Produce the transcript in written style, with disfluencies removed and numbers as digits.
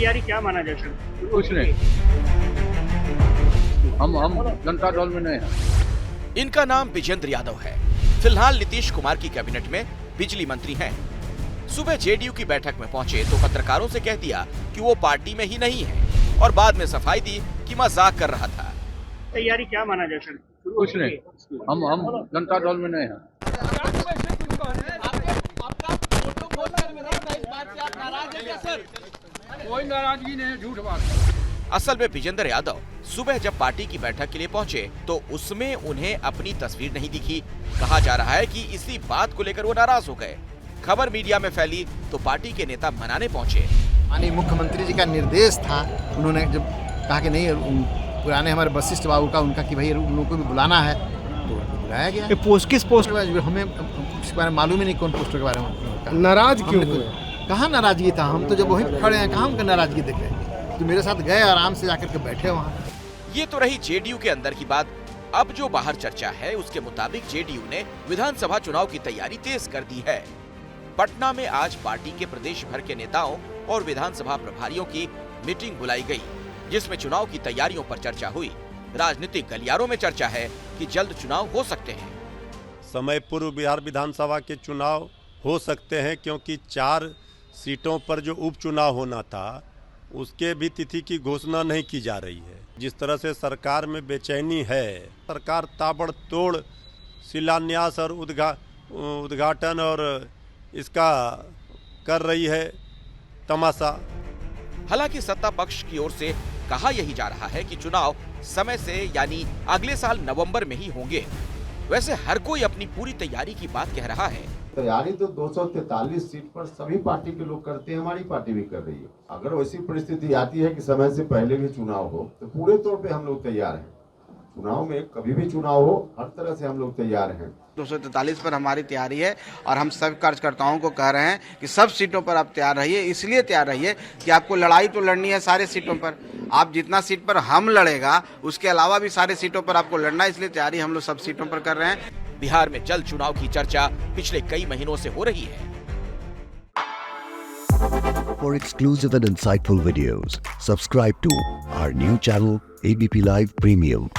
तैयारी क्या माना जा सकता? कुछ नहीं, हम जनता दल में नहीं हैं। इनका नाम विजेंद्र यादव है। फिलहाल नीतीश कुमार की कैबिनेट में बिजली मंत्री हैं। सुबह जेडीयू की बैठक में पहुंचे तो पत्रकारों से कह दिया कि वो पार्टी में ही नहीं है और बाद में सफाई दी कि मजाक कर रहा था। तैयारी क्या माना जा सकता? कुछ नहीं, हम जनता दल में नहीं हैं। कोई नाराजगी नहीं है, झूठ बात। असल में विजेंद्र यादव सुबह जब पार्टी की बैठक के लिए पहुंचे तो उसमें उन्हें अपनी तस्वीर नहीं दिखी। कहा जा रहा है कि इसी बात को लेकर वो नाराज हो गए। खबर मीडिया में फैली तो पार्टी के नेता मनाने पहुंचे। माननीय मुख्यमंत्री जी का निर्देश था, उन्होंने जब कहा कि नहीं पुराने हमारे वशिष्ठ बाबू का उनका कि भाई उन लोगों को भी बुलाना है तो उनको बुलाया गया। पोस्ट किस पोस्ट हमें इसके बारे में मालूम ही नहीं कौन पोस्टर के बारे में। नाराज क्यों हुए? कहाँ नाराजगी था, हम तो जब वहीं खड़े हैं, कहाँ हमका नाराजगी देख रहे हैं। तो मेरे साथ गए, आराम से जाकर के बैठे वहाँ। ये तो रही जेडीयू के अंदर की बात। अब जो बाहर चर्चा है उसके मुताबिक जेडीयू ने विधानसभा चुनाव की तैयारी तेज कर दी है। पटना में आज पार्टी के प्रदेश भर के नेताओं और विधानसभा प्रभारियों की मीटिंग बुलाई गई, जिसमें चुनाव की तैयारियों पर चर्चा हुई। राजनीतिक गलियारों में चर्चा है कि जल्द चुनाव हो सकते हैं। समय पूर्व बिहार विधानसभा के चुनाव हो सकते हैं, क्योंकि 4 सीटों पर जो उपचुनाव होना था उसके भी तिथि की घोषणा नहीं की जा रही है। जिस तरह से सरकार में बेचैनी है, सरकार ताबड़तोड़ शिलान्यास और उद्घाटन और इसका कर रही है तमाशा। हालांकि सत्ता पक्ष की ओर से कहा यही जा रहा है कि चुनाव समय से यानी अगले साल नवंबर में ही होंगे। वैसे हर कोई अपनी पूरी तैयारी की बात कह रहा है। तैयारी तो 243 सीट पर सभी पार्टी के लोग करते हैं, हमारी पार्टी भी कर रही है। अगर वैसी परिस्थिति आती है कि समय से पहले भी चुनाव हो तो पूरे तौर पे हम लोग तैयार हैं। चुनाव में कभी भी चुनाव हो, हर तरह से हम लोग तैयार हैं। 243 पर हमारी तैयारी है और हम सब कार्यकर्ताओं को कह रहे हैं कि सब सीटों पर आप तैयार रहिए। इसलिए तैयार रहिए कि आपको लड़ाई तो लड़नी है सारे सीटों पर। आप जितना सीट पर हम लड़ेगा उसके अलावा भी सारे सीटों पर आपको लड़ना है, इसलिए तैयारी हम लोग सब सीटों पर कर रहे हैं। बिहार में जल्द चुनाव की चर्चा पिछले कई महीनों से हो रही है। For exclusive and insightful videos, subscribe to our new channel ABP Live Premium.